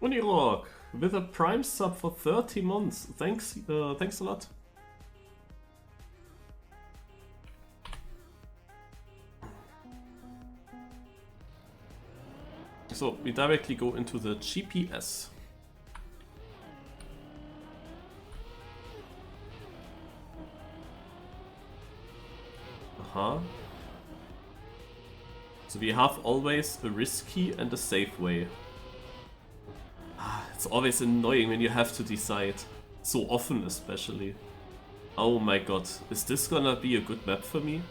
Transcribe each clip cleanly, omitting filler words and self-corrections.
Unirock with a Prime sub for 30 months. Thanks a lot. So we directly go into the GPS. So we have always a risky and a safe way. It's always annoying when you have to decide. So often especially. Oh my god, is this gonna be a good map for me?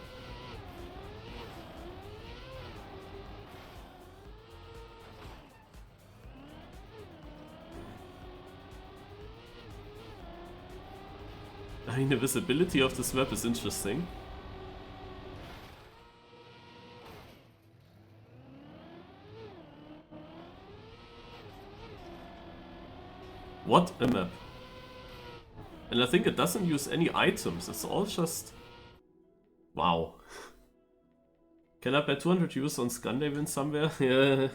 I mean, the visibility of this map is interesting. What a map. And I think it doesn't use any items, it's all just... Wow. Can I bet 200 views on Scandinavian somewhere? Yeah.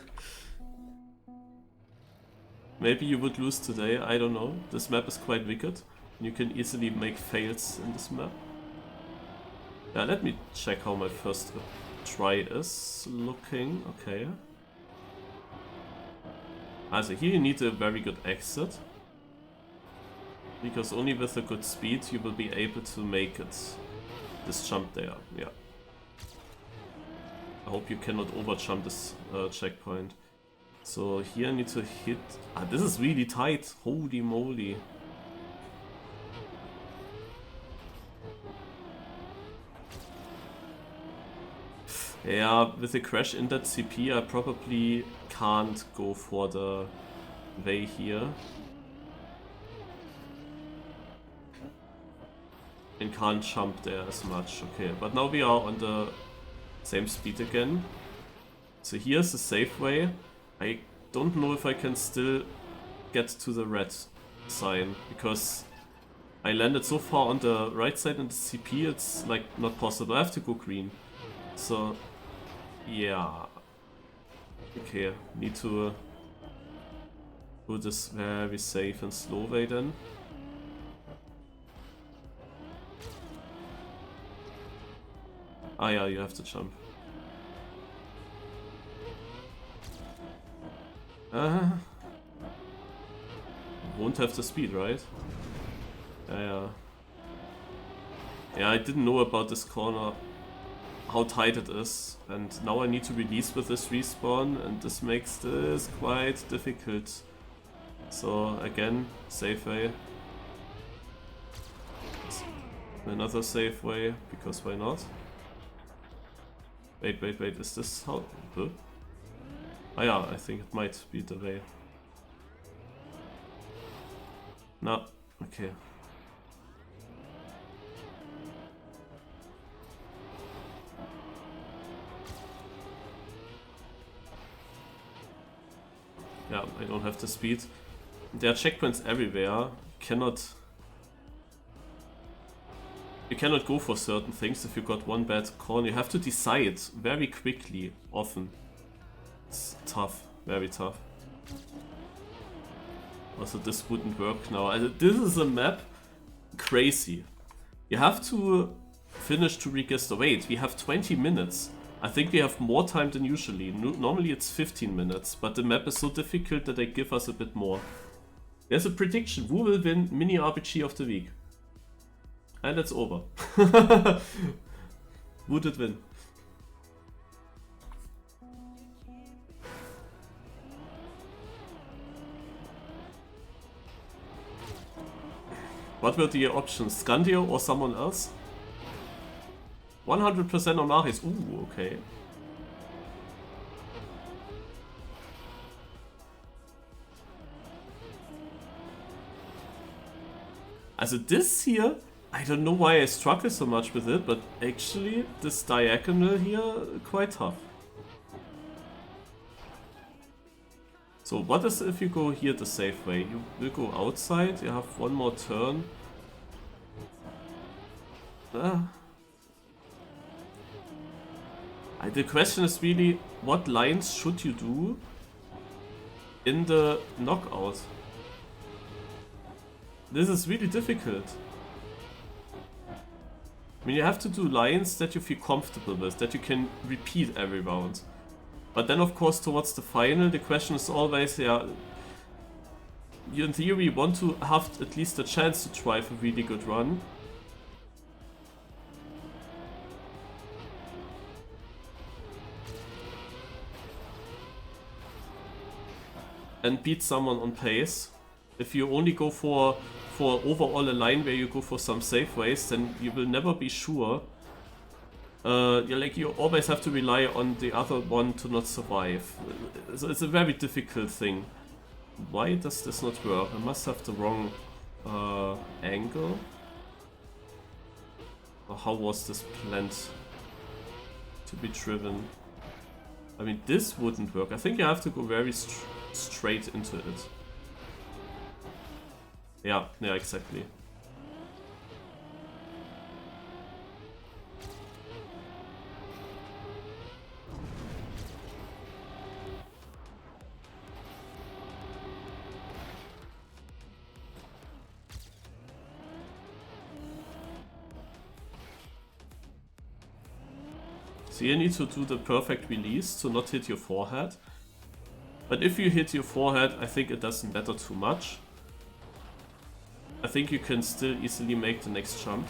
Maybe you would lose today, I don't know. This map is quite wicked. You can easily make fails in this map. Yeah, let me check how my first try is looking. Okay. Also here you need a very good exit. Because only with a good speed you will be able to make it. This jump there, yeah. I hope you cannot overjump this checkpoint. So here I need to hit... Ah, this is really tight. Holy moly. Yeah, with a crash in that CP I probably can't go for the way here. And can't jump there as much. Okay, but now we are on the same speed again. So here's the safe way. I don't know if I can still get to the red sign, because I landed so far on the right side in the CP, it's like not possible. I have to go green. So, yeah. Okay, need to do this very safe and slow way then. Ah yeah, you have to jump. Won't have the speed, right? Yeah. Yeah, I didn't know about this corner, how tight it is, and now I need to release with this respawn, and this makes this quite difficult. So again, safe way. Another safe way, because why not? Wait, is this how... Huh? Ah yeah, I think it might be the way. No, okay. Yeah, I don't have the speed. There are checkpoints everywhere. You cannot go for certain things if you got one bad corner. You have to decide very quickly, often. It's tough, very tough. Also, this wouldn't work now. This is a map crazy. You have to finish to register. Wait, we have 20 minutes. I think we have more time than usually. Normally it's 15 minutes, but the map is so difficult that they give us a bit more. There's a prediction. Who will win MiniRPG of the week? And it's over. Who did win? What were the options? Scandio or someone else? 100% on Maris. Ooh, okay. Also this here, I don't know why I struggle so much with it, but actually this diagonal here, quite tough. So what is if you go here the safe way? You will go outside, you have one more turn. The question is really, what lines should you do in the knockout. This is really difficult. I mean, you have to do lines that you feel comfortable with, that you can repeat every round. But then, of course, towards the final, the question is always, yeah, you in theory want to have at least a chance to drive a really good run. And beat someone on pace. If you only go for overall a line where you go for some safe ways, then you will never be sure. You always have to rely on the other one to not survive. So it's a very difficult thing. Why does this not work? I must have the wrong angle. Or how was this planned to be driven? I mean, this wouldn't work. I think you have to go very straight into it. Yeah, exactly. So you need to do the perfect release to not hit your forehead. But if you hit your forehead, I think it doesn't matter too much. I think you can still easily make the next jump.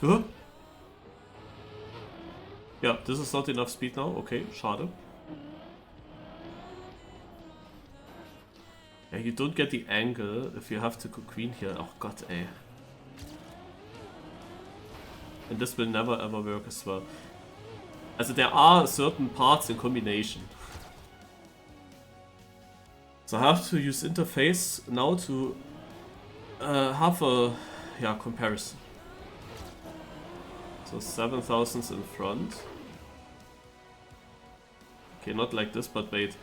Huh? Yeah, this is not enough speed now. Okay, schade. Yeah, you don't get the angle if you have to go queen here. Oh god, ey. And this will never ever work as well. Also there are certain parts in combination. So I have to use interface now to have a comparison. So 7,000 in front. Okay, not like this, but wait.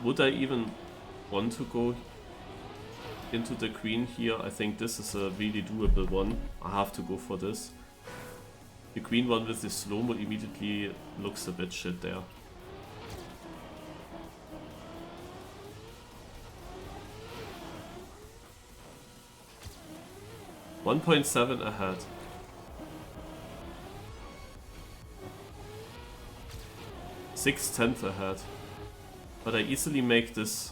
Would I even want to go into the queen here? I think this is a really doable one. I have to go for this. The queen one with the slow-mo immediately looks a bit shit there. $1.7 ahead. 6/10 ahead. But I easily make this.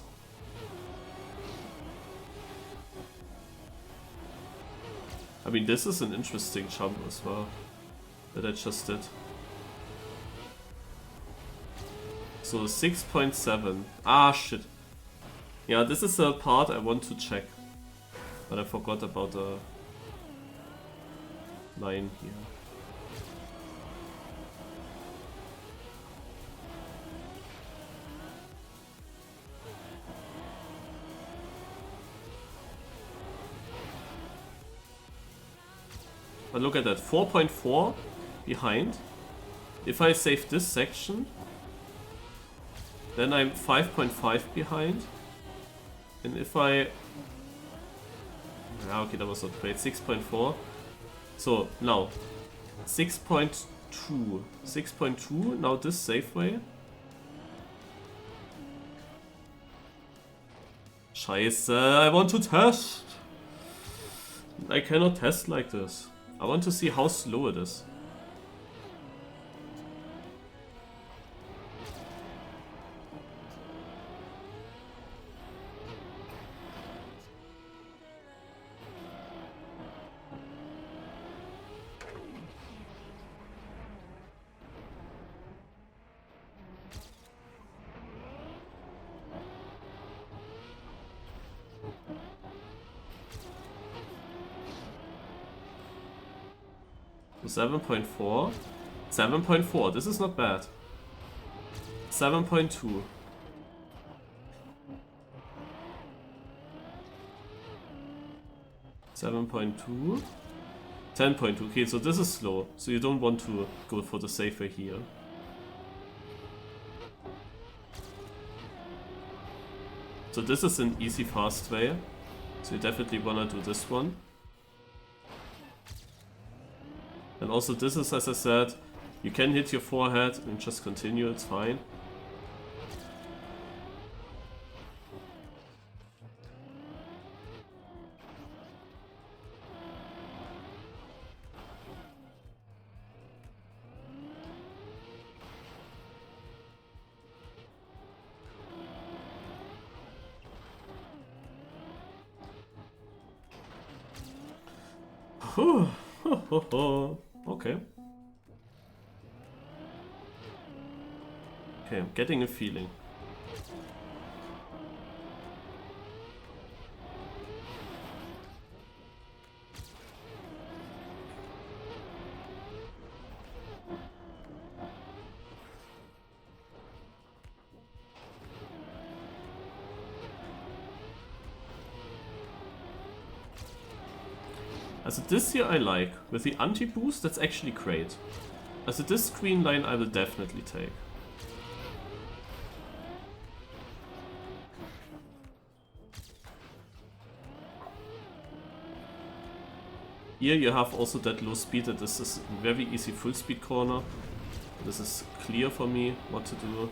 I mean, this is an interesting jump as well that I just did. So 6.7. Ah, shit. Yeah, this is a part I want to check. But I forgot about the line here. But look at that, 4.4 behind. If I save this section, then I'm 5.5 behind. And if I... Yeah, okay, that was not great. 6.4. So, now. 6.2. 6.2, now this safe way. Scheiße, I want to test! I cannot test like this. I want to see how slow it is. So 7.4. 7.4. This is not bad. 7.2. 7.2. 10.2. Okay, so this is slow. So you don't want to go for the safe way here. So this is an easy, fast way. So you definitely want to do this one. And also this is, as I said, you can hit your forehead and just continue, it's fine. Okay. Okay, I'm getting a feeling. Also this here I like. With the anti-boost, that's actually great. Also this green line I will definitely take. Here you have also that low speed, and this is a very easy full speed corner. This is clear for me what to do.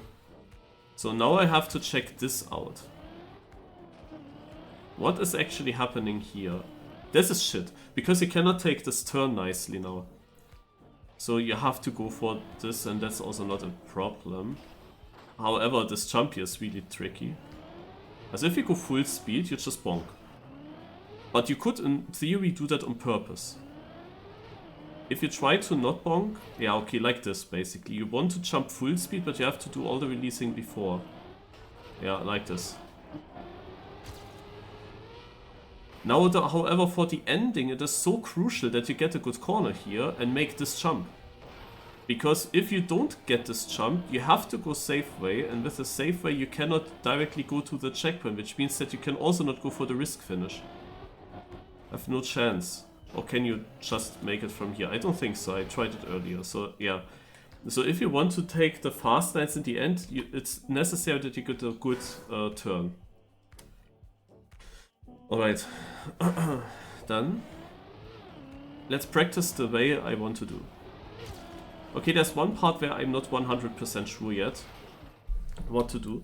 So now I have to check this out. What is actually happening here? This is shit, because you cannot take this turn nicely now. So you have to go for this, and that's also not a problem. However, this jump here is really tricky. As if you go full speed, you just bonk. But you could, in theory, do that on purpose. If you try to not bonk, yeah, okay, like this, basically. You want to jump full speed, but you have to do all the releasing before. Yeah, like this. Now, however, for the ending, it is so crucial that you get a good corner here and make this jump. Because if you don't get this jump, you have to go safe way, and with the safe way you cannot directly go to the checkpoint, which means that you can also not go for the risk finish. I have no chance. Or can you just make it from here? I don't think so, I tried it earlier, so yeah. So if you want to take the fast lines in the end, it's necessary that you get a good turn. Alright, then let's practice the way I want to do. Okay, there's one part where I'm not 100% sure yet what to do.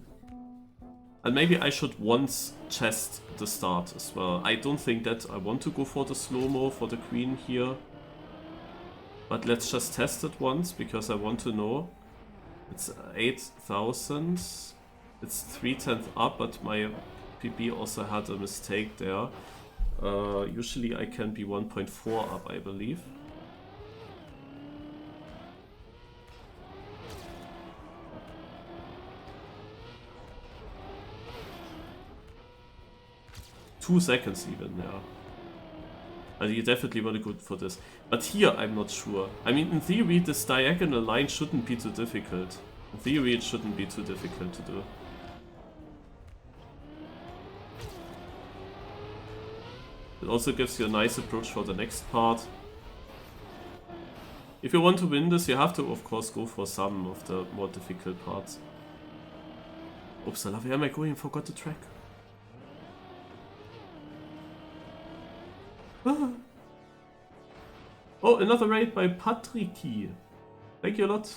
And maybe I should once test the start as well. I don't think that I want to go for the slow-mo for the queen here. But let's just test it once, because I want to know. It's 8,000. It's 3/10 up, but my PB also had a mistake there. Usually I can be 1.4 up, I believe. Two seconds even, yeah. You definitely want to go for this. But here I'm not sure. I mean, in theory this diagonal line shouldn't be too difficult. In theory it shouldn't be too difficult to do. It also gives you a nice approach for the next part. If you want to win this, you have to of course go for some of the more difficult parts. Upsala, where am I going? Forgot the track. Ah. Oh, another raid by Patriki. Thank you a lot.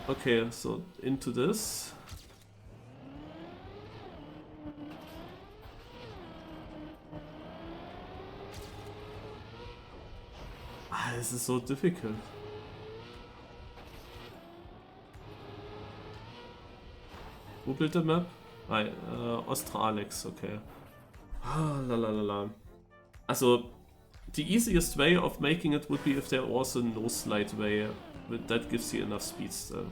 Okay, so into this. Ah, this is so difficult. Who built the map? Australix, okay. Ah, la la la la. Also, the easiest way of making it would be if there was a no slide way, but that gives you enough speed still.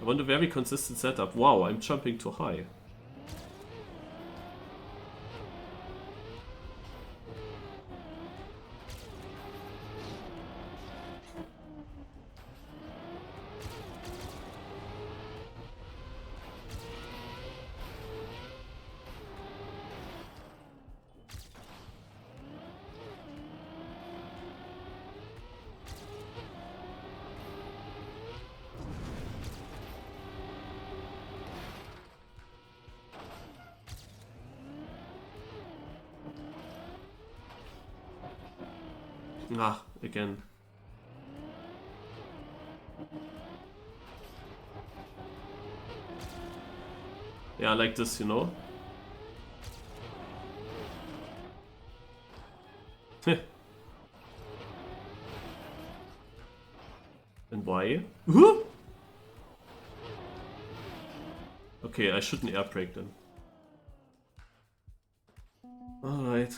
I want a very consistent setup. Wow, I'm jumping too high. Ah, again. Yeah, like this, you know? And why? Okay, I shouldn't air brake then. Alright.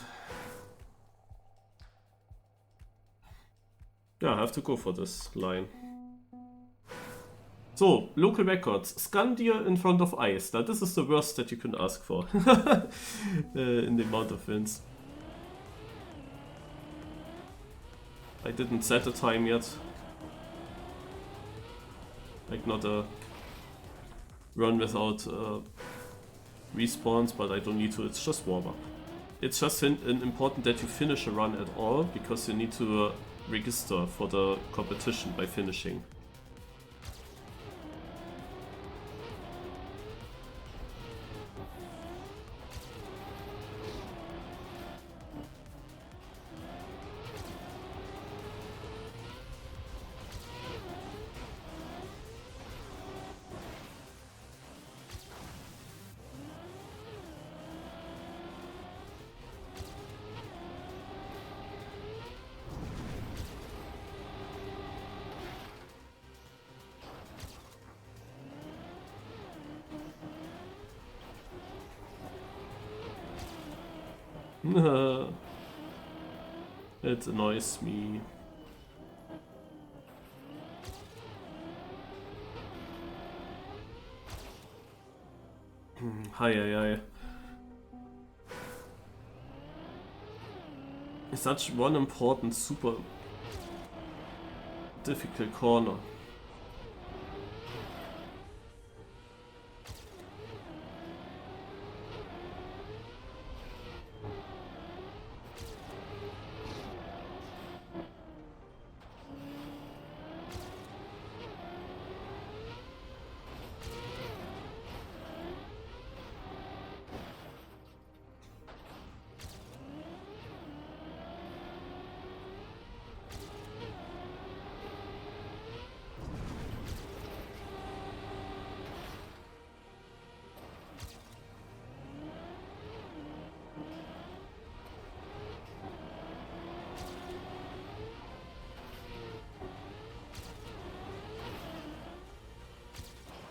Yeah, I have to go for this line. So, local records. Scandir in front of ice. Now this is the worst that you can ask for. In the amount of wins. I didn't set a time yet. Like not a run without respawns, but I don't need to, it's just warm up. It's just important that you finish a run at all, because you need to register for the competition by finishing. It annoys me. Hi. Such one important, super difficult corner.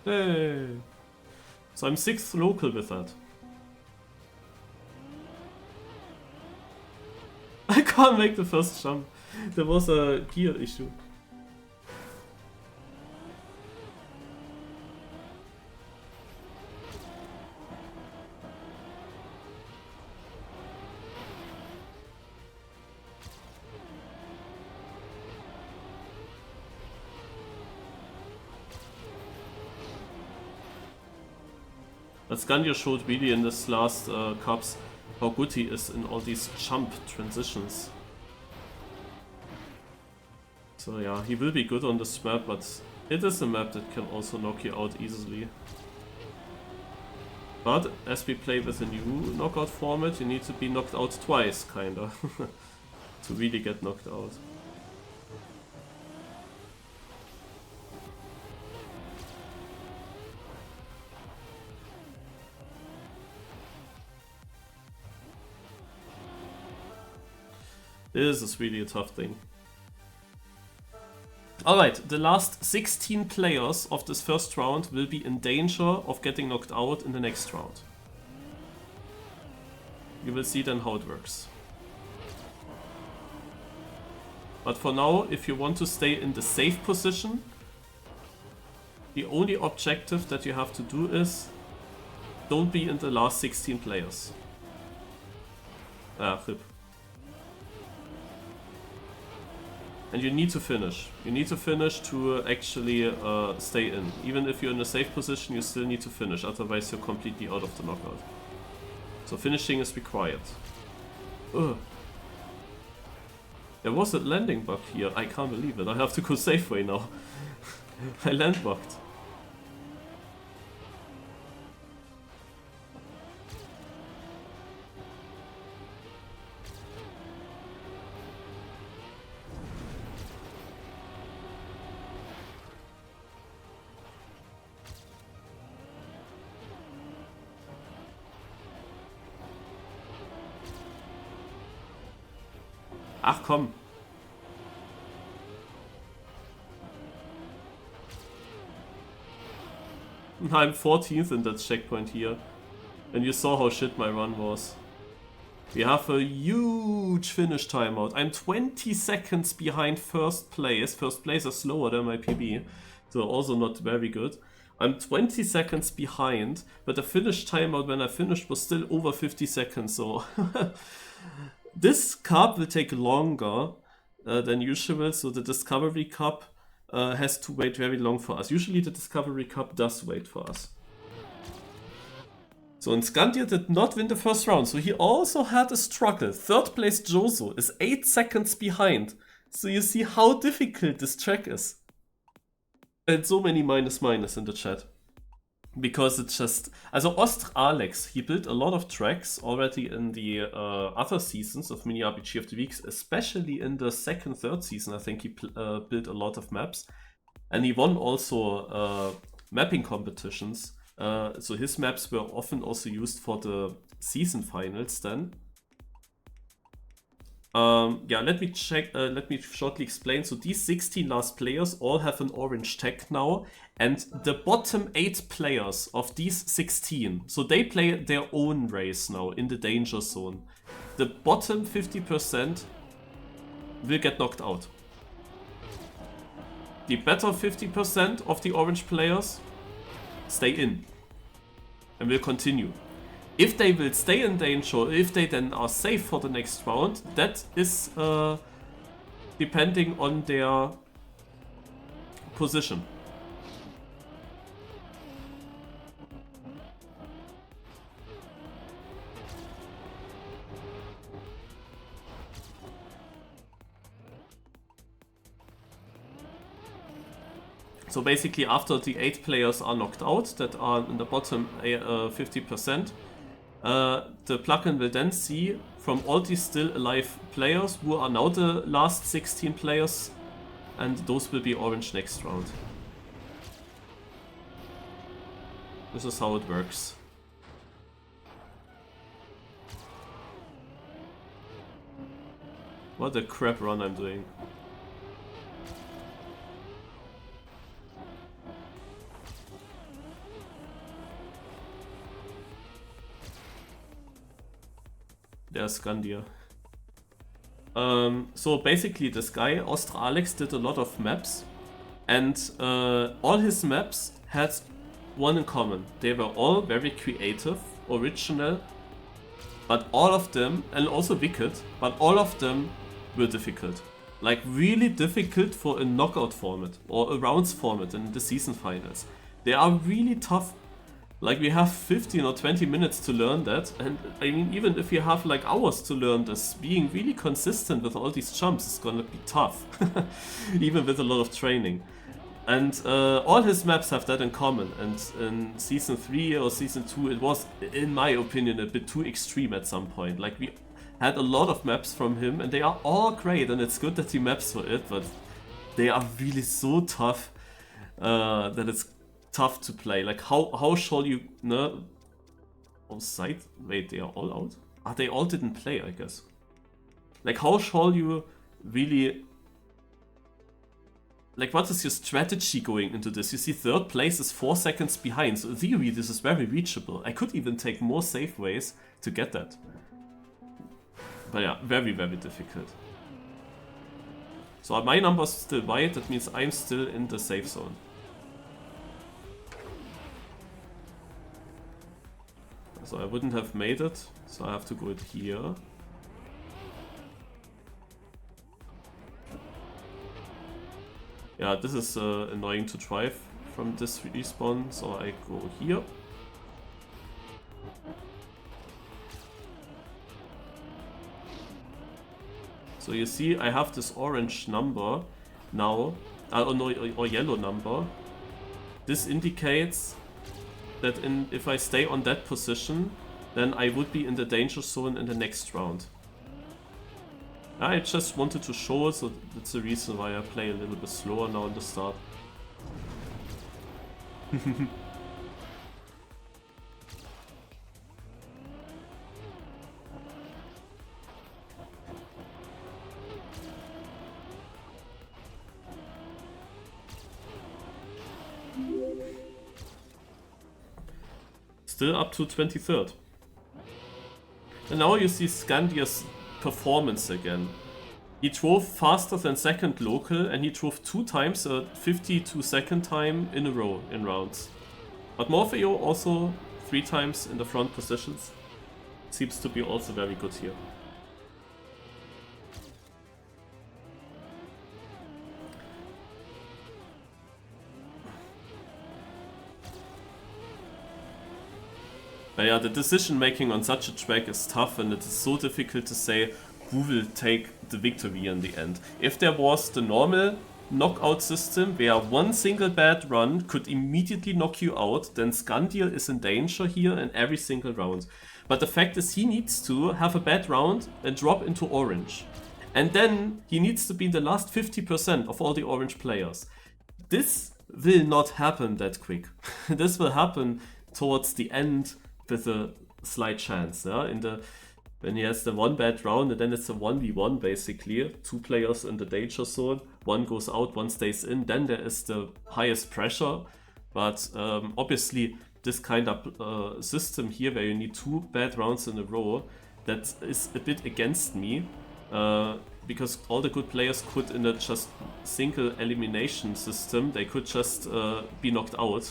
Hey. So I'm 6th local with that. I can't make the first jump. There was a gear issue. But Scandia showed really in this last cups how good he is in all these jump transitions. So yeah, he will be good on this map, but it is a map that can also knock you out easily. But as we play with a new knockout format, you need to be knocked out twice, kinda. to really get knocked out. This is really a tough thing. Alright, the last 16 players of this first round will be in danger of getting knocked out in the next round. You will see then how it works. But for now, if you want to stay in the safe position, the only objective that you have to do is don't be in the last 16 players. Ah, rip. And you need to finish. You need to finish to actually stay in. Even if you're in a safe position, you still need to finish, otherwise you're completely out of the knockout. So finishing is required. Ugh. There was a landing bug here, I can't believe it. I have to go safeway now. I land bugged. Ach komm. I'm 14th in that checkpoint here. And you saw how shit my run was. We have a huge finish timeout. I'm 20 seconds behind first place. First place is slower than my PB. So also not very good. I'm 20 seconds behind. But the finish timeout when I finished was still over 50 seconds. So... This cup will take longer than usual, so the Discovery Cup has to wait very long for us. Usually the Discovery Cup does wait for us. So and Scandia did not win the first round, so he also had a struggle. Third place Joso is 8 seconds behind. So you see how difficult this track is. And so many minus in the chat. Because it's just... Also Ostr Alex, he built a lot of tracks already in the other seasons of MiniRPG of the Weeks, especially in the second, third season. I think he built a lot of maps. And he won also mapping competitions. So his maps were often also used for the season finals then. Yeah, let me check, let me shortly explain. So these 16 last players all have an orange tag now. And the bottom 8 players of these 16, so they play their own race now in the danger zone. The bottom 50% will get knocked out. The better 50% of the orange players stay in and will continue. If they will stay in danger, if they then are safe for the next round, that is depending on their position. So basically after the 8 players are knocked out, that are in the bottom 50%, the plugin will then see from all these still alive players who are now the last 16 players, and those will be orange next round. This is how it works. What a crap run I'm doing. There's Scandia. So basically this guy, Ostr Alex, did a lot of maps, and all his maps had one in common. They were all very creative, original, but all of them, and also wicked, but all of them were difficult. Like really difficult for a knockout format or a rounds format in the season finals. They are really tough. Like we have 15 or 20 minutes to learn that, and I mean even if you have like hours to learn this, being really consistent with all these jumps is gonna be tough, even with a lot of training. And all his maps have that in common, and in Season 3 or Season 2 it was, in my opinion, a bit too extreme at some point. Like had a lot of maps from him, and they are all great, and it's good that he maps for it, but they are really so tough that it's tough to play. Like, how shall you... No, oh, side? Wait, they are all out? Ah, they all didn't play, I guess. Like, how shall you really... Like, what is your strategy going into this? You see, third place is 4 seconds behind, so in theory this is very reachable. I could even take more safe ways to get that. But yeah, very, very difficult. So my number's still white, that means I'm still in the safe zone. So I wouldn't have made it, so I have to go it here. Yeah, this is annoying to drive from this respawn, so I go here. So you see, I have this orange number now, or yellow number. This indicates that if I stay on that position, then I would be in the danger zone in the next round. I just wanted to show, so that's the reason why I play a little bit slower now in the start. Still up to 23rd. And now you see Scandia's performance again. He drove faster than second local, and he drove 2 times a 52-second time in a row in rounds. But Morpheo also 3 times in the front positions. Seems to be also very good here. But yeah, the decision making on such a track is tough, and it is so difficult to say who will take the victory in the end. If there was the normal knockout system where one single bad run could immediately knock you out, then Scandia is in danger here in every single round. But the fact is, he needs to have a bad round and drop into orange. And then he needs to be in the last 50% of all the orange players. This will not happen that quick. This will happen towards the end with a slight chance. Yeah? When he has the one bad round, and then it's a 1v1 basically. 2 players in the danger zone, one goes out, one stays in, then there is the highest pressure. But obviously this kind of system here where you need 2 bad rounds in a row, that is a bit against me. Because all the good players could, in a just single elimination system, they could just be knocked out.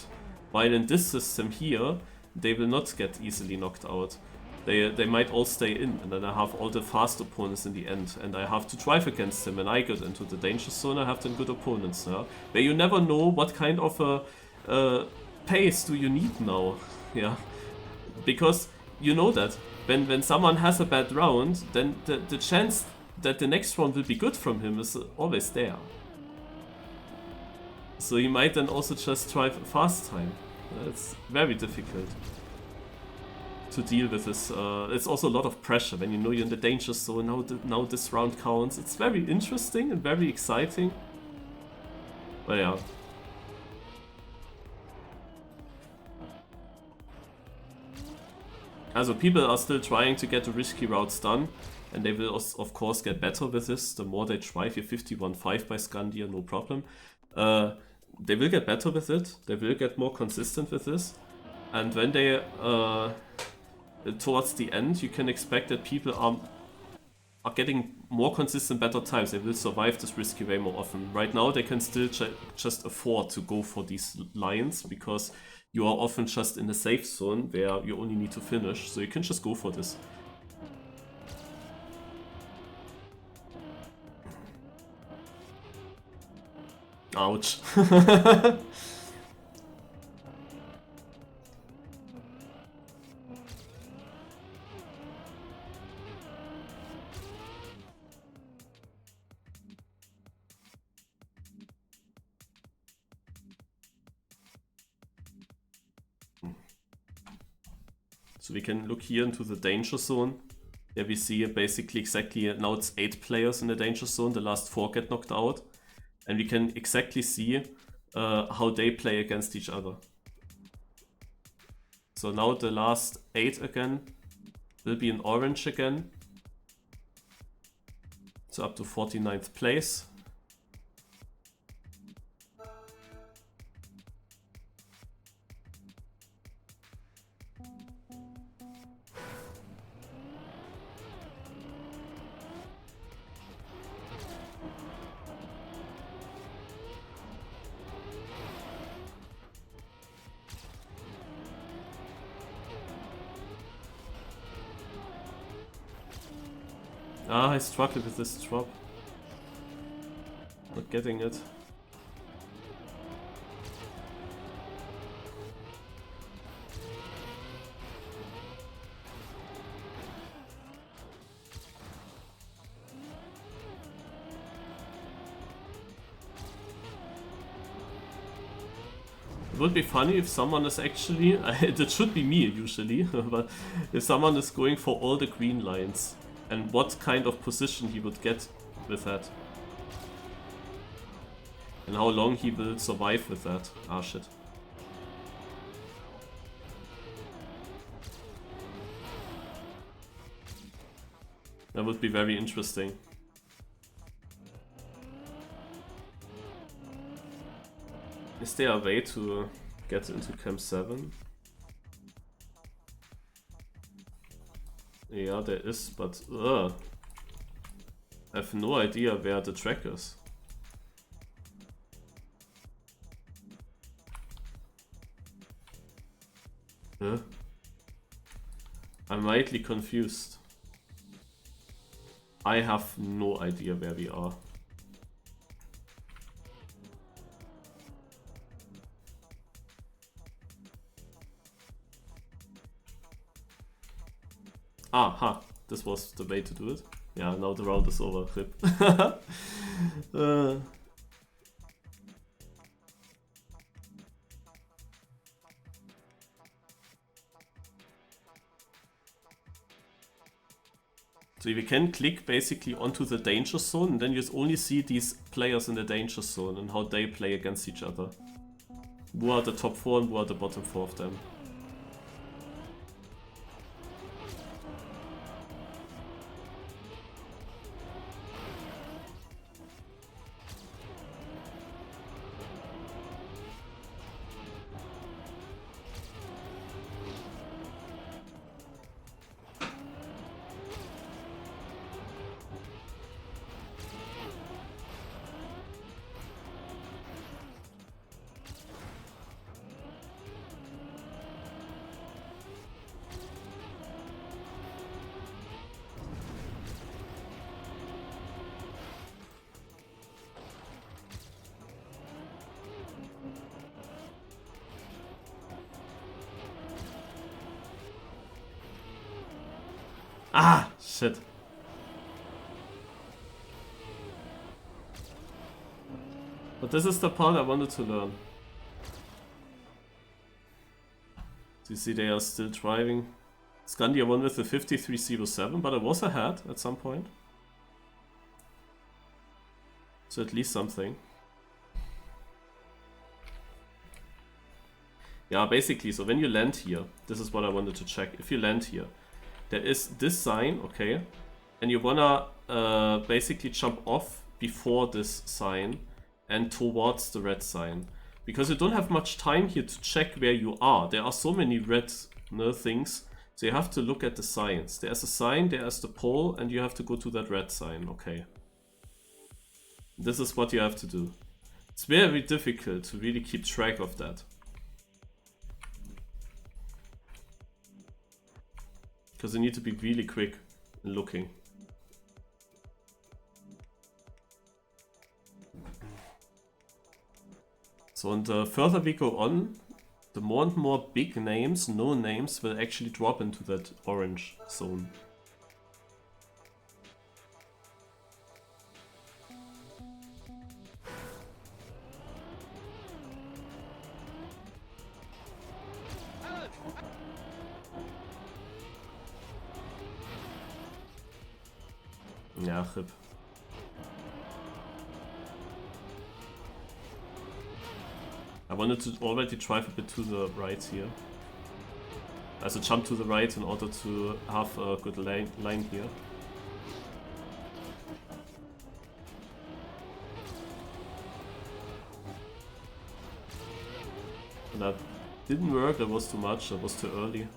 While in this system here, they will not get easily knocked out. They might all stay in, and then I have all the fast opponents in the end, and I have to drive against them. When I get into the danger zone, I have then good opponents. Yeah? Where you never know what kind of a pace do you need now. Yeah, because you know that when someone has a bad round, then the chance that the next round will be good from him is always there. So he might then also just drive fast time. It's very difficult to deal with this. It's also a lot of pressure when you know you're in the danger zone. Now this round counts. It's very interesting and very exciting. But yeah. Also people are still trying to get the risky routes done, and they will of course get better with this. The more they try, here 51.5 by Scandia, no problem. They will get better with it. They will get more consistent with this. And when they towards the end, you can expect that people are getting more consistent, better times. They will survive this risky way more often. Right now, they can still just afford to go for these lines because you are often just in a safe zone where you only need to finish. So you can just go for this. Ouch. So we can look here into the danger zone. There we see basically exactly, now it's 8 players in the danger zone, the last 4 get knocked out. And we can exactly see how they play against each other. So now the last 8 again will be in orange again. So up to 49th place. Ah, I struggle with this drop. Not getting it. It would be funny if someone is actually, that should be me usually, but if someone is going for all the green lines and what kind of position he would get with that. And how long he will survive with that. Ah, shit. That would be very interesting. Is there a way to get into Camp 7? Yeah, there is, but I have no idea where the track is. Huh? I'm mildly confused. I have no idea where we are. Aha, this was the way to do it. Yeah, now the round is over. Rip. So we can click basically onto the danger zone, and then you only see these players in the danger zone and how they play against each other. Who are the top 4 and who are the bottom 4 of them. Ah, shit. But this is the part I wanted to learn. So you see they are still driving. Scandia won with the 53.07, but I was ahead at some point. So at least something. Yeah, basically, so when you land here, this is what I wanted to check. If you land here, there is this sign, okay, and you wanna basically jump off before this sign and towards the red sign. Because you don't have much time here to check where you are. There are so many red things, so you have to look at the signs. There's a sign, there's the pole, and you have to go to that red sign, okay. This is what you have to do. It's very difficult to really keep track of that. Because you need to be really quick in looking. So, and the further we go on, the more and more big names, no names, will actually drop into that orange zone. Yeah, RIP. I wanted to already drive a bit to the right here. Also jump to the right in order to have a good line here. And that didn't work, that was too much, that was too early.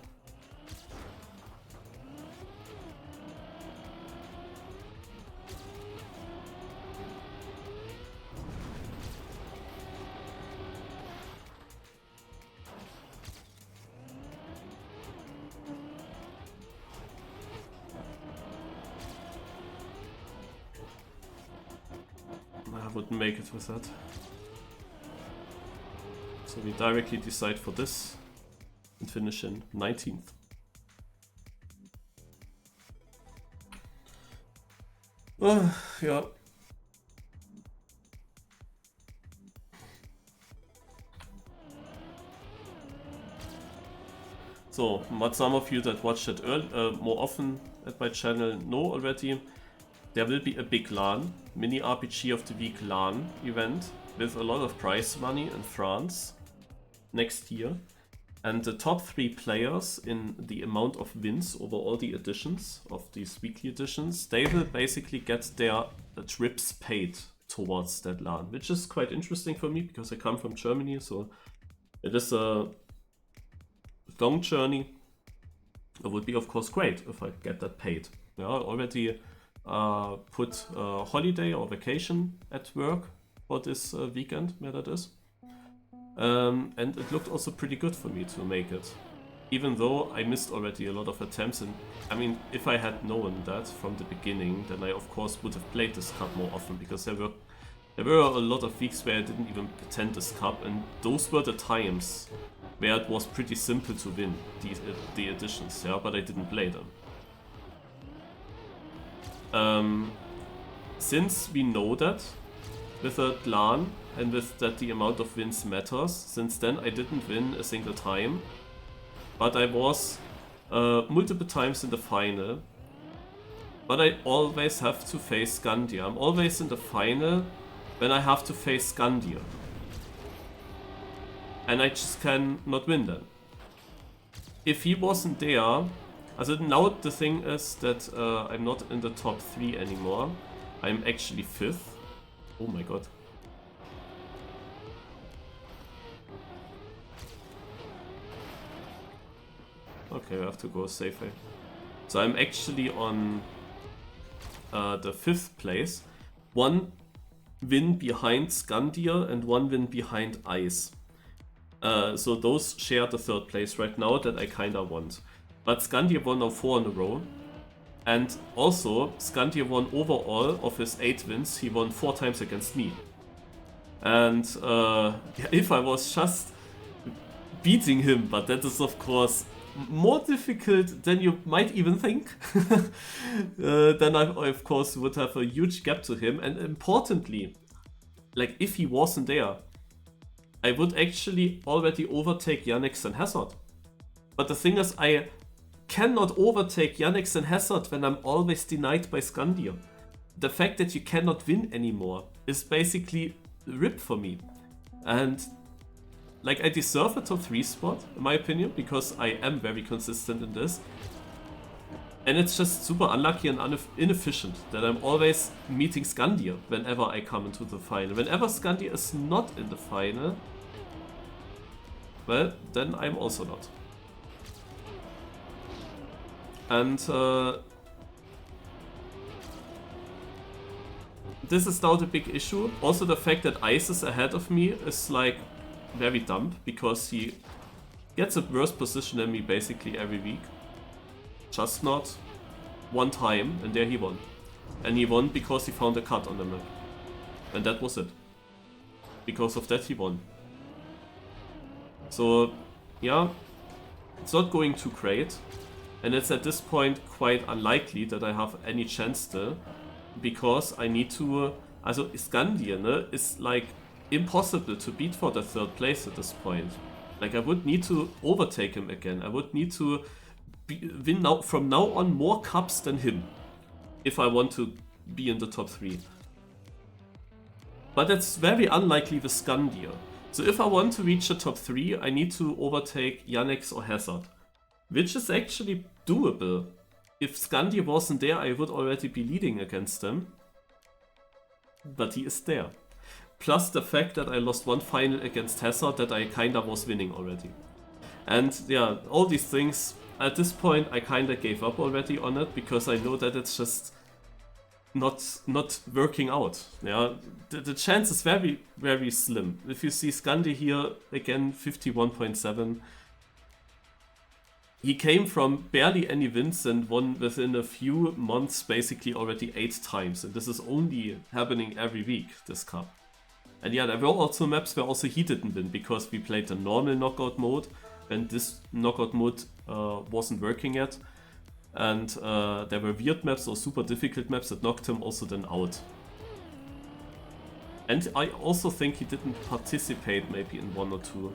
I wouldn't make it with that. So we directly decide for this and finish in 19th. Yeah. So, what some of you that watched it more often at my channel know already, there will be a big LAN, MiniRPG of the Week LAN event with a lot of prize money in France next year. And the top 3 players in the amount of wins over all the editions of these weekly editions, they will basically get their trips paid towards that LAN, which is quite interesting for me because I come from Germany, so it is a long journey. It would be of course great if I get that paid. Yeah, I already put a holiday or vacation at work for this weekend, where that is. And it looked also pretty good for me to make it. Even though I missed already a lot of attempts, and I mean, if I had known that from the beginning, then I of course would have played this cup more often, because there were a lot of weeks where I didn't even attend this cup, and those were the times where it was pretty simple to win the editions, yeah, but I didn't play them. Since we know that with a LAN and with that the amount of wins matters, since then I didn't win a single time, but I was multiple times in the final, but I always have to face Scandia. I'm always in the final when I have to face Scandia, and I just cannot win then. If he wasn't there, also now the thing is that I'm not in the top 3 anymore. I'm actually 5th. Oh my god. Okay, I have to go safe way. So I'm actually on the 5th place. 1 win behind Scandia and 1 win behind Ice. So those share the 3rd place right now that I kinda want. But Scandia won now 4 in a row. And also, Scandia won overall of his 8 wins, he won 4 times against me. And if I was just beating him, but that is of course more difficult than you might even think, then I of course would have a huge gap to him. And importantly, like if he wasn't there, I would actually already overtake Yannick and Hazard. But the thing is, I cannot overtake Yannick and Hazard when I'm always denied by Scandia. The fact that you cannot win anymore is basically RIP for me. And like I deserve a top 3 spot, in my opinion, because I am very consistent in this. And it's just super unlucky and inefficient that I'm always meeting Scandia whenever I come into the final. Whenever Scandia is not in the final, well, then I'm also not. And this is now the big issue. Also the fact that Ice is ahead of me is like very dumb, because he gets a worse position than me basically every week. Just not one time, and there he won. And he won because he found a cut on the map. And that was it. Because of that he won. So yeah, it's not going too great. And it's at this point quite unlikely that I have any chance still, because I need to... Also Scandia, ne, is like impossible to beat for the 3rd place at this point. Like I would need to overtake him again. I would need to win now, from now on, more cups than him, if I want to be in the top 3. But that's very unlikely with Skandir. So if I want to reach the top 3, I need to overtake Yannex or Hazard. Which is actually doable. If Skandir wasn't there, I would already be leading against him. But he is there. Plus the fact that I lost one final against Hazard that I kinda was winning already. And yeah, all these things, at this point I kinda gave up already on it, because I know that it's just not working out. Yeah, the chance is very, very slim. If you see Skandir here, again 51.7. He came from barely any wins and won within a few months basically already 8 times. And this is only happening every week, this cup. And yeah, there were also maps where also he didn't win, because we played the normal knockout mode and this knockout mode wasn't working yet. And there were weird maps or super difficult maps that knocked him also then out. And I also think he didn't participate maybe in 1 or 2.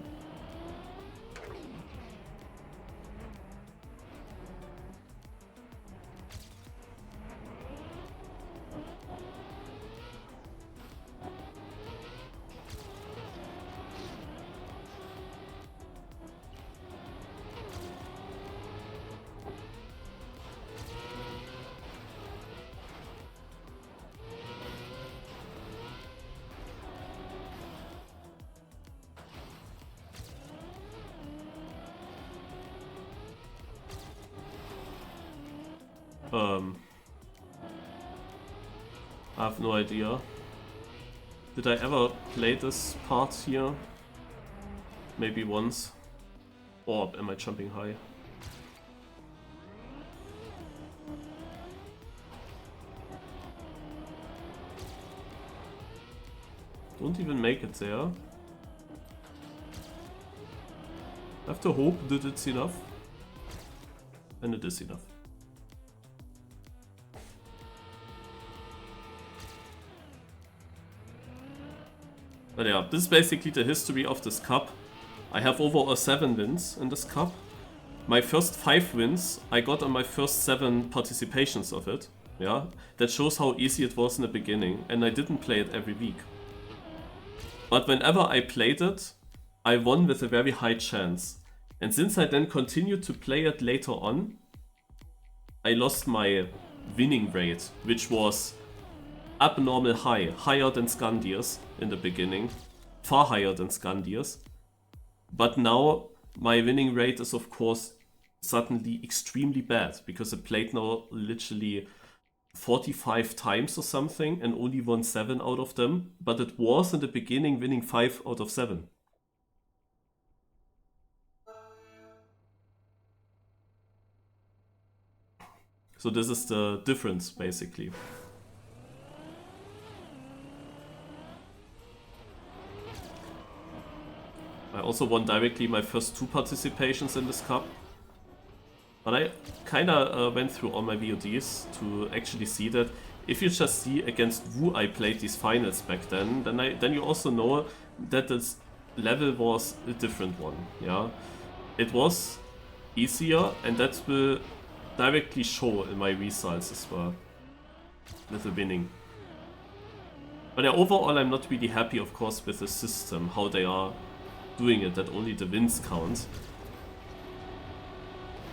I have no idea. Did I ever play this part here? Maybe once. Or am I jumping high? Don't even make it there. I have to hope that it's enough. And it is enough. But yeah, this is basically the history of this cup. I have over 7 wins in this cup. My first 5 wins I got on my first 7 participations of it. Yeah, that shows how easy it was in the beginning, and I didn't play it every week. But whenever I played it, I won with a very high chance. And since I then continued to play it later on, I lost my winning rate, which was abnormal high, higher than Skandir's in the beginning, far higher than Skandir's. But now my winning rate is of course suddenly extremely bad, because I played now literally 45 times or something and only won 7 out of them, but it was in the beginning winning 5 out of 7. So this is the difference basically. I also won directly my first 2 participations in this cup. But I kinda went through all my VODs to actually see that if you just see against who I played these finals back then you also know that this level was a different one. Yeah, it was easier, and that will directly show in my results as well with the winning. But yeah, overall I'm not really happy, of course, with the system, how they are doing it, that only the wins count.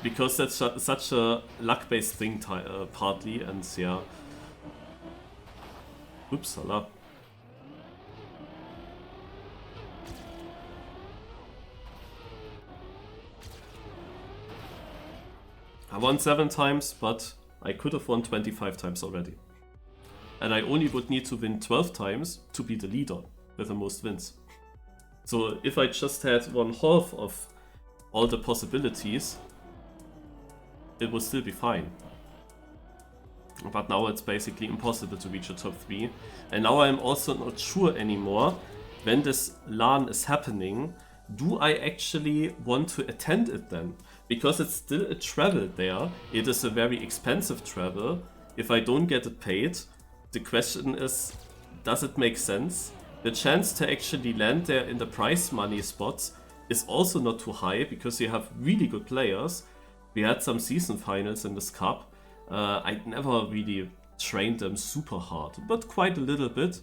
Because that's such a luck-based thing partly, and yeah. Upsala. I won 7 times, but I could have won 25 times already. And I only would need to win 12 times to be the leader with the most wins. So if I just had 1/2 of all the possibilities, it would still be fine. But now it's basically impossible to reach the top 3. And now I'm also not sure anymore, when this LAN is happening, do I actually want to attend it then? Because it's still a travel there. It is a very expensive travel. If I don't get it paid, the question is, does it make sense? The chance to actually land there in the prize money spots is also not too high, because you have really good players. We had some season finals in this cup. I never really train them super hard, but quite a little bit.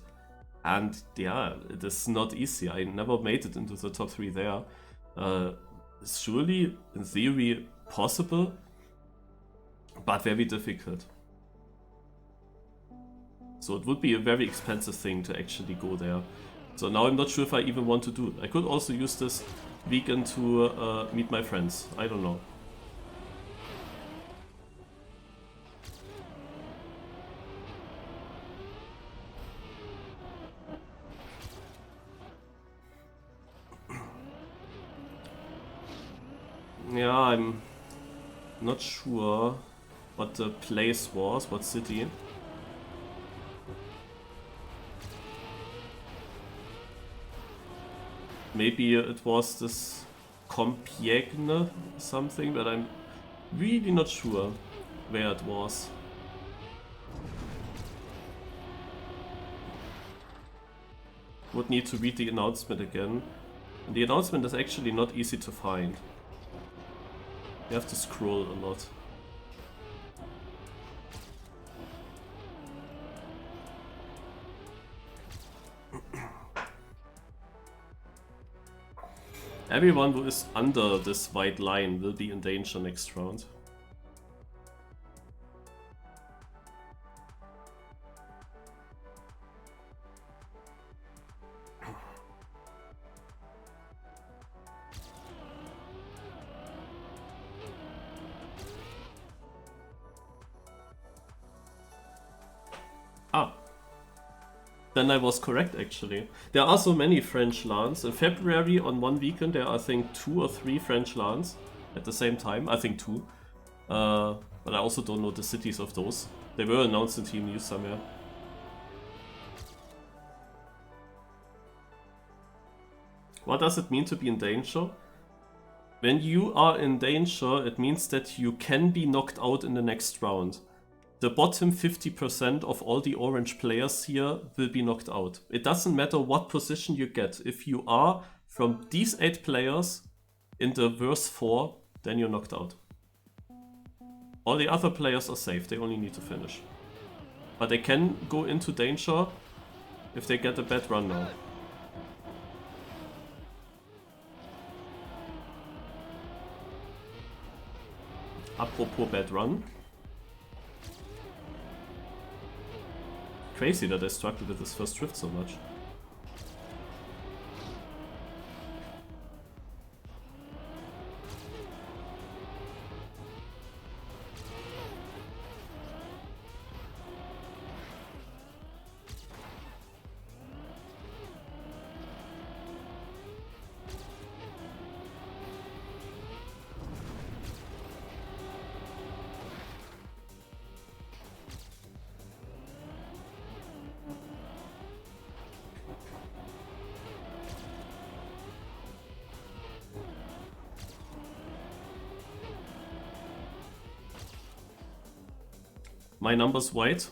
And yeah, it is not easy. I never made it into the top 3 there. It's surely, in theory, possible, but very difficult. So it would be a very expensive thing to actually go there. So now I'm not sure if I even want to do it. I could also use this weekend to meet my friends. I don't know. Yeah, I'm not sure what the place was, what city. Maybe it was this Compiègne something, but I'm really not sure where it was. Would need to read the announcement again. And the announcement is actually not easy to find. You have to scroll a lot. Everyone who is under this white line will be in danger next round. Ah. Then I was correct actually. There are so many French LANs. In February on one weekend there are I think 2 or 3 French LANs at the same time. I think 2. But I also don't know the cities of those. They were announced in Team News somewhere. What does it mean to be in danger? When you are in danger, it means that you can be knocked out in the next round. The bottom 50% of all the orange players here will be knocked out. It doesn't matter what position you get. If you are from these 8 players in the worst 4, then you're knocked out. All the other players are safe, they only need to finish. But they can go into danger if they get a bad run now. Apropos bad run. Crazy that I struggled with this first drift so much. My number's white.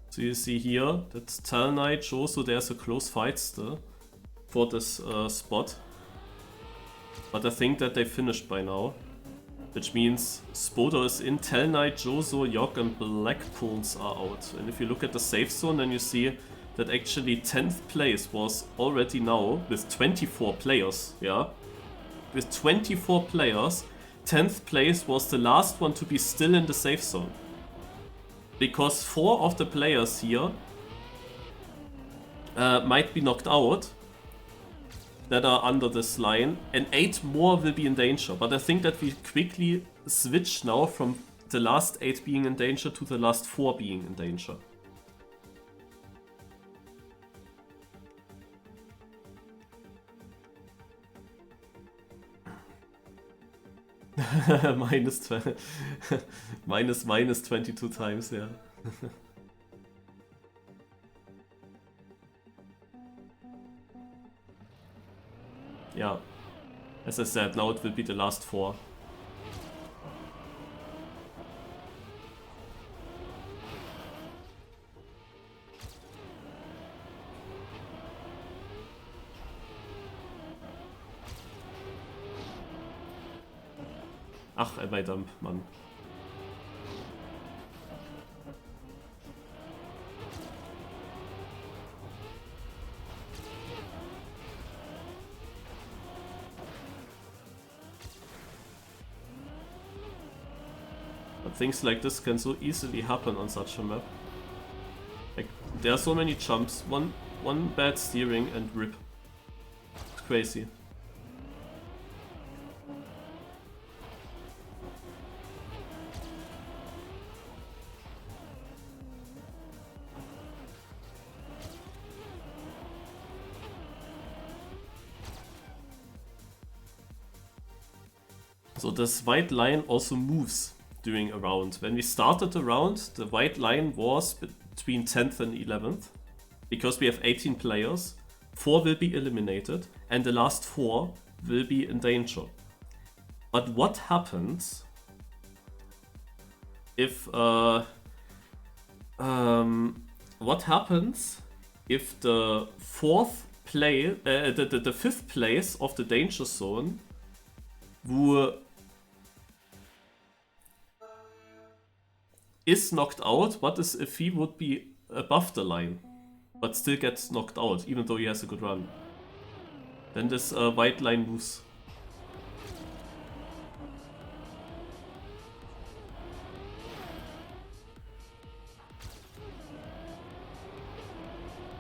So you see here, that's Tell Knight shows, so there's a close fight still for this spot. But I think that they finished by now. Which means Spodo is in, Tell Knight, Jozo, Yok and Blackpools are out. And if you look at the safe zone, then you see that actually 10th place was already now with 24 players, yeah? With 24 players, 10th place was the last one to be still in the safe zone. Because 4 of the players here might be knocked out that are under this line, and 8 more will be in danger. But I think that we quickly switch now from the last 8 being in danger to the last 4 being in danger. minus 22 times, yeah. Yeah, as I said, now it will be the last 4. Ach, MI Dump, Mann. things like this can so easily happen on such a map. Like, there are so many jumps, one bad steering and rip. It's crazy. So this white line also moves during a round. When we started the round, the white line was between 10th and 11th. Because we have 18 players, 4 will be eliminated and the last 4 will be in danger. But what happens if the 5th place of the danger zone is knocked out? What is if he would be above the line but still gets knocked out even though he has a good run? Then this white line moves.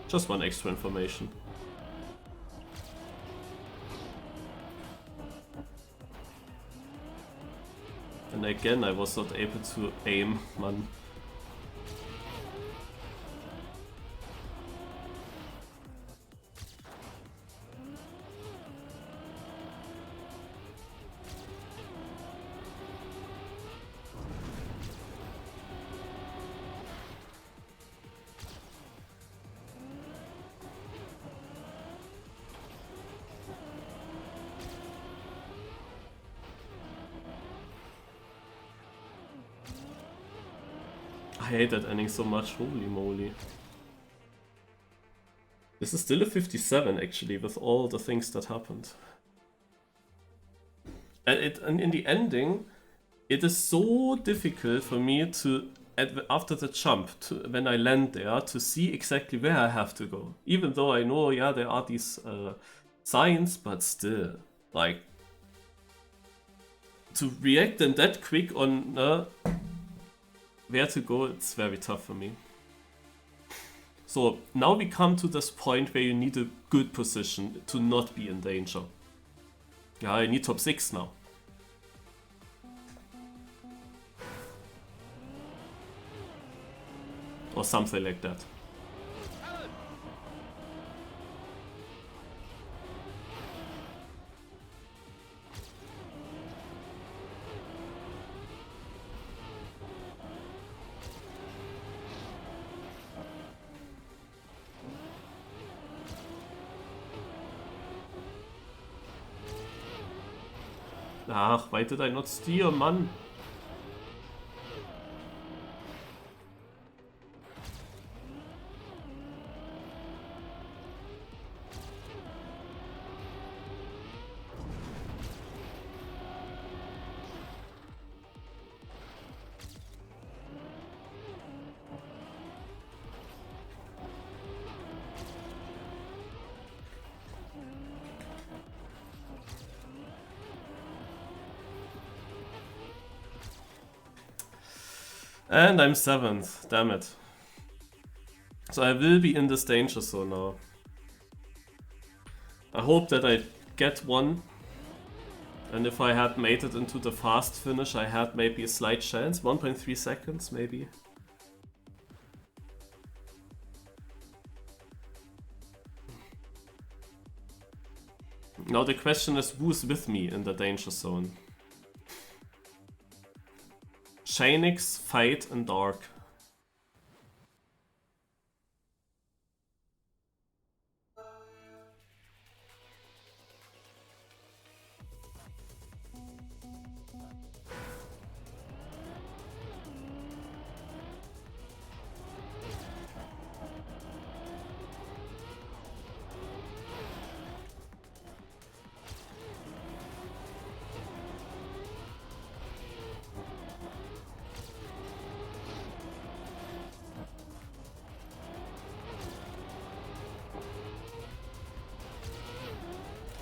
Just one extra information. And again, I was not able to aim, man. I hate that ending so much, holy moly. This is still a 57 actually, with all the things that happened. And in the ending, it is so difficult for me to, after the jump, when I land there, to see exactly where I have to go. Even though I know, yeah, there are these signs, but still, like, to react in that quick on where to go, it's very tough for me. So now we come to this point where you need a good position to not be in danger. Yeah, I need top 6 now. Or something like that. Ach, why did I not steer, Mann? And I'm 7th, damn it. So I will be in this danger zone now. I hope that I get one. And if I had made it into the fast finish, I had maybe a slight chance. 1.3 seconds, maybe. Now the question is, who's with me in the danger zone? Chainix, Fight, and Dark.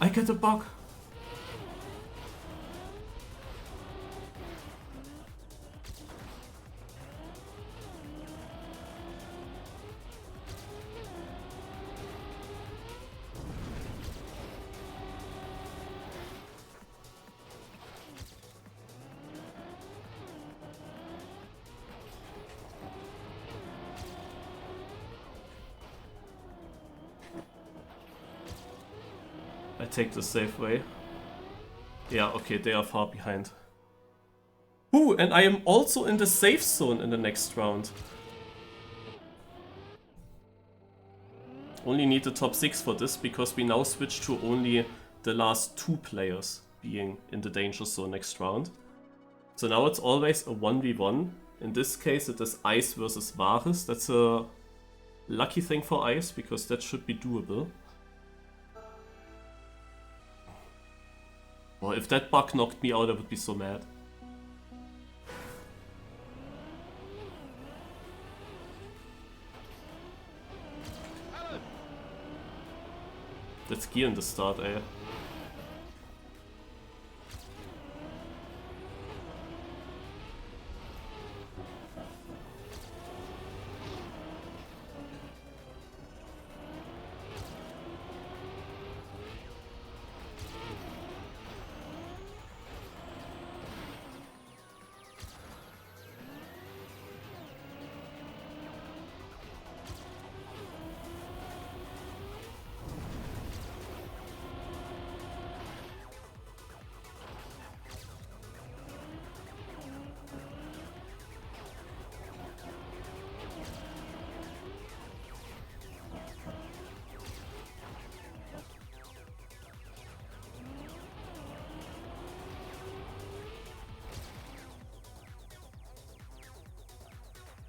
I get a bug. I take the safe way. Yeah, okay, they are far behind. Ooh, and I am also in the safe zone in the next round. Only need the top 6 for this, because we now switch to only the last 2 players being in the danger zone next round. So now it's always a 1v1. In this case it is Ice versus Varus. That's a lucky thing for Ice, because that should be doable. Well, if that bug knocked me out, I would be so mad. That's gear in the start, eh?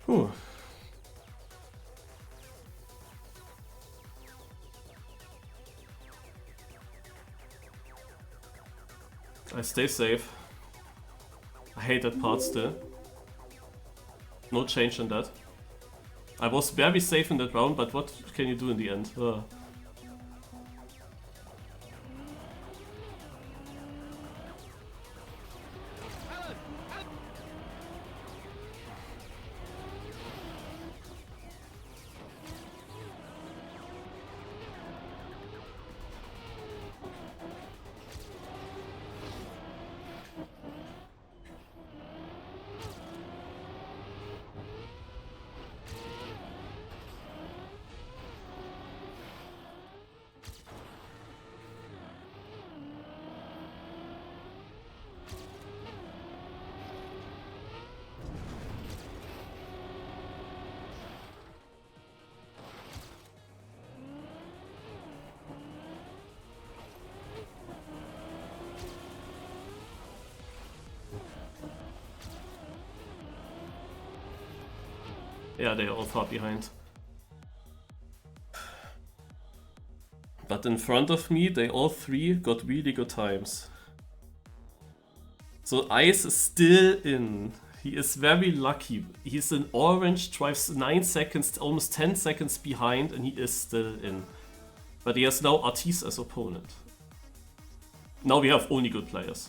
Whew. I stay safe. I hate that part still. No change in that. I was very safe in that round, but what can you do in the end? Yeah, they are all far behind. But in front of me, they all 3 got really good times. So Ice is still in. He is very lucky. He's in orange, drives 9 seconds, almost 10 seconds behind, and he is still in. But he has now Artis as opponent. Now we have only good players.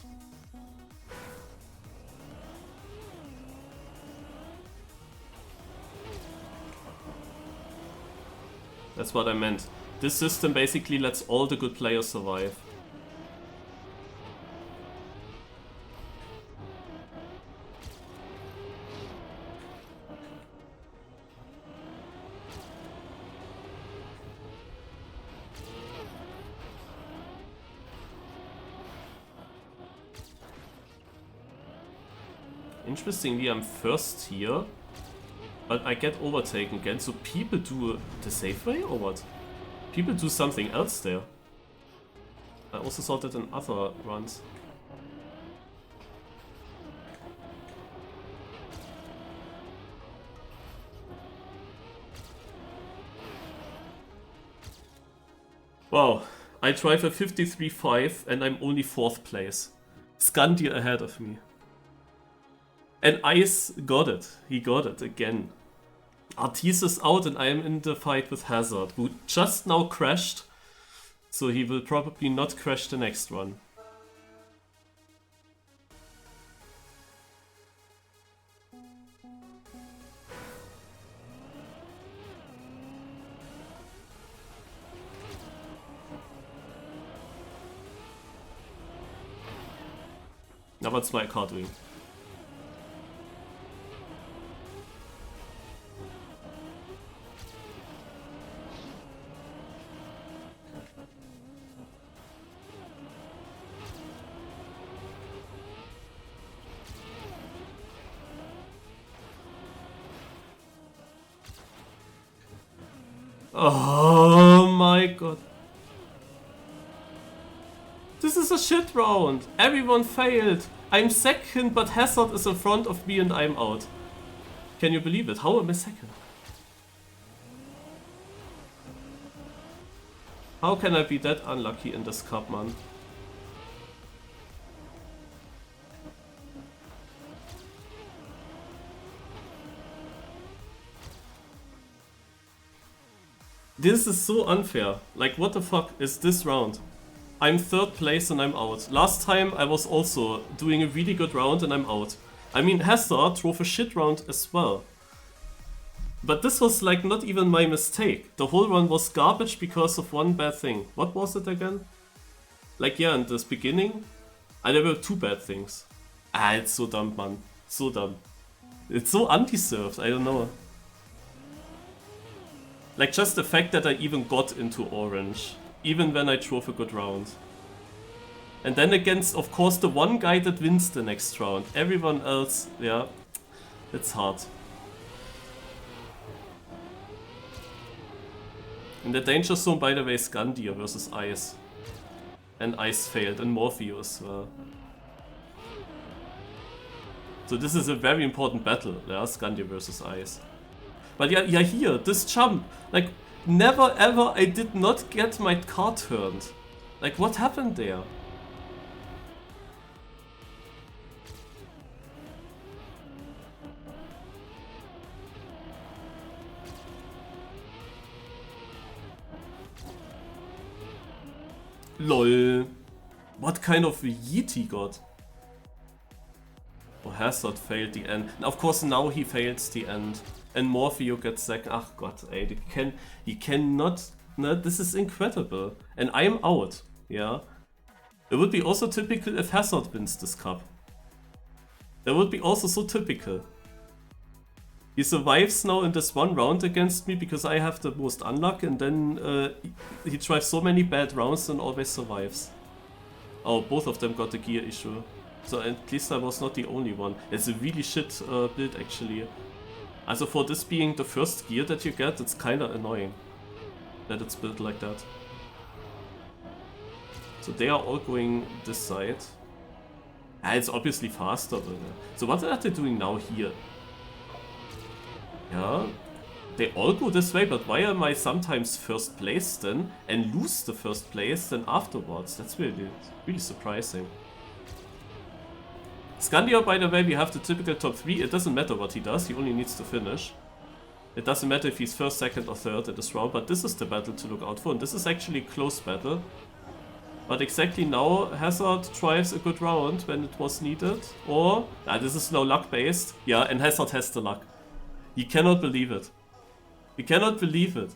That's what I meant. This system basically lets all the good players survive. Interestingly, I'm first here, but I get overtaken again. So people do the safe way or what? People do something else there. I also saw that in other runs. Wow, I drive a 53.5 and I'm only 4th place. Scandia ahead of me. And Ice got it. He got it again. Artis is out and I am in the fight with Hazard, who just now crashed. So he will probably not crash the next one. Now what's my car doing? Oh my god. This is a shit round. Everyone failed. I'm second, but Hazard is in front of me and I'm out. Can you believe it? How am I second? How can I be that unlucky in this cup, man? This is so unfair. Like, what the fuck is this round? I'm third place and I'm out. Last time I was also doing a really good round and I'm out. I mean, Hazard drove a shit round as well. But this was like not even my mistake. The whole run was garbage because of one bad thing. What was it again? Like, yeah, in this beginning, there were two bad things. It's so dumb, man. So dumb. It's so undeserved, I don't know. Like, just the fact that I even got into orange. Even when I drove a good round. And then against, of course, the one guy that wins the next round. Everyone else, yeah, it's hard. In the danger zone, by the way, Scandia versus Ice. And Ice failed, and Morpheus. So this is a very important battle, yeah, Scandia versus Ice. But yeah, here, this jump, like, never ever I did not get my car turned. Like, what happened there? LOL. What kind of yeet he got? Oh, Hazard failed the end. And of course now he fails the end. And Morpheo gets second. Ach Gott, ey, he cannot. No, this is incredible. And I'm out, yeah. It would be also typical if Hazard wins this cup. That would be also so typical. He survives now in this one round against me because I have the most unluck, and then he drives so many bad rounds and always survives. Oh, both of them got a gear issue. So at least I was not the only one. It's a really shit build actually. Also for this being the first gear that you get, it's kinda annoying that it's built like that. So they are all going this side. It's obviously faster. But, so what are they doing now here? Yeah, they all go this way, but why am I sometimes first place then and lose the first place then afterwards? That's really surprising. Scandia, by the way, we have the typical top 3. It doesn't matter what he does, he only needs to finish. It doesn't matter if he's first, second or third in this round, but this is the battle to look out for, and this is actually a close battle. But exactly now, Hazard drives a good round when it was needed. Or, this is now luck based. Yeah, and Hazard has the luck. You cannot believe it. You cannot believe it.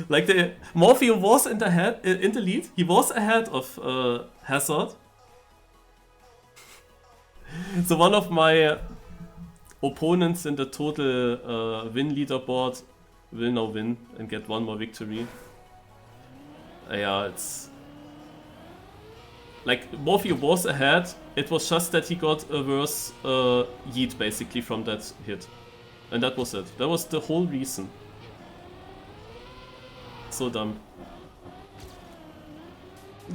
Like, the Morpheo was in the lead. He was ahead of Hazard. So one of my opponents in the total win leaderboard will now win and get one more victory. Yeah, it's... Like, Morpheo was ahead. It was just that he got a worse yeet, basically, from that hit. And that was it. That was the whole reason. So dumb.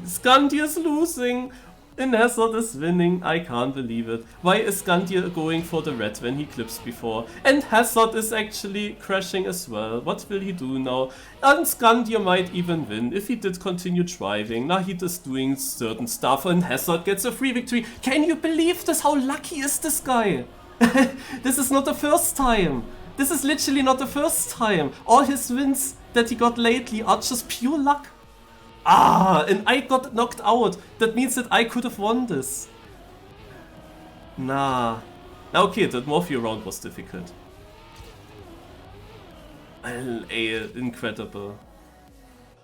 Scandia is losing! And Hazard is winning. I can't believe it. Why is Scandia going for the red when he clips before? And Hazard is actually crashing as well. What will he do now? And Scandia might even win if he did continue driving. Now he is doing certain stuff and Hazard gets a free victory. Can you believe this? How lucky is this guy? This is not the first time. This is literally not the first time. All his wins that he got lately are just pure luck. And I got knocked out. That means that I could have won this. Nah. Okay, that Morpheo round was difficult. Incredible.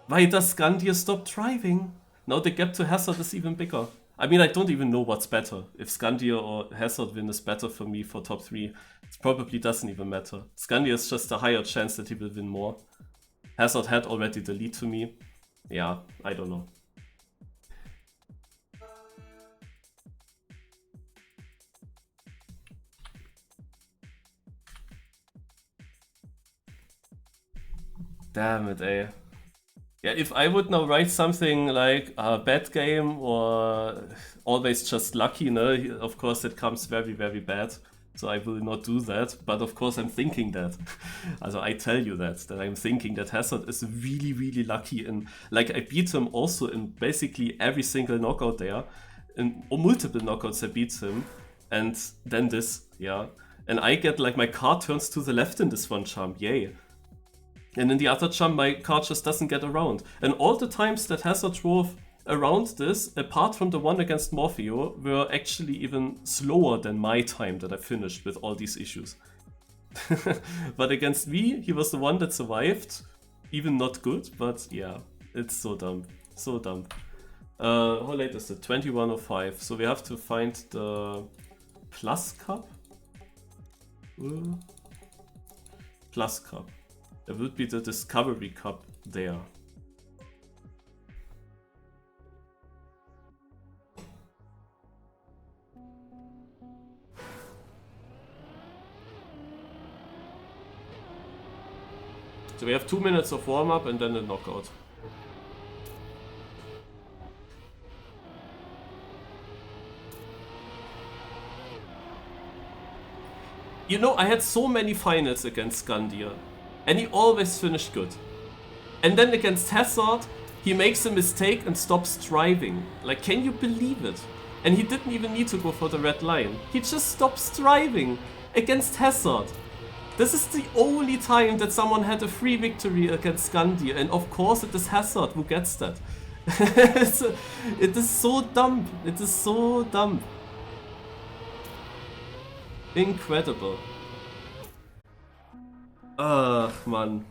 Why does Scandia stop driving? Now the gap to Hazard is even bigger. I mean, I don't even know what's better. If Scandia or Hazard win is better for me for top 3. It probably doesn't even matter. Scandia is just a higher chance that he will win more. Hazard had already the lead to me. Yeah, I don't know. Damn it, eh. Yeah, if I would now write something like a bad game or always just lucky, no, of course it comes very, very bad. So I will not do that, but of course I'm thinking that. Also I tell you that I'm thinking that Hazard is really, really lucky. And like I beat him also in basically every single knockout there. In multiple knockouts I beat him. And then this, yeah. And I get like my card turns to the left in this one jump, yay. And in the other jump my card just doesn't get around. And all the times that Hazard drove around this, apart from the one against Morpheo, were actually even slower than my time that I finished with all these issues. But against me, he was the one that survived. Even not good, but yeah, it's so dumb. So dumb. How late is it? 21:05. So we have to find the Plus Cup? Plus Cup. There would be the Discovery Cup there. So we have 2 minutes of warm-up and then a knockout. You know, I had so many finals against Skandir, and he always finished good. And then against Hazard, he makes a mistake and stops driving. Like, can you believe it? And he didn't even need to go for the red line. He just stops driving against Hazard. This is the only time that someone had a free victory against Skandir, and of course it is Hazard who gets that. It is so dumb. It is so dumb. Incredible. Ugh, man.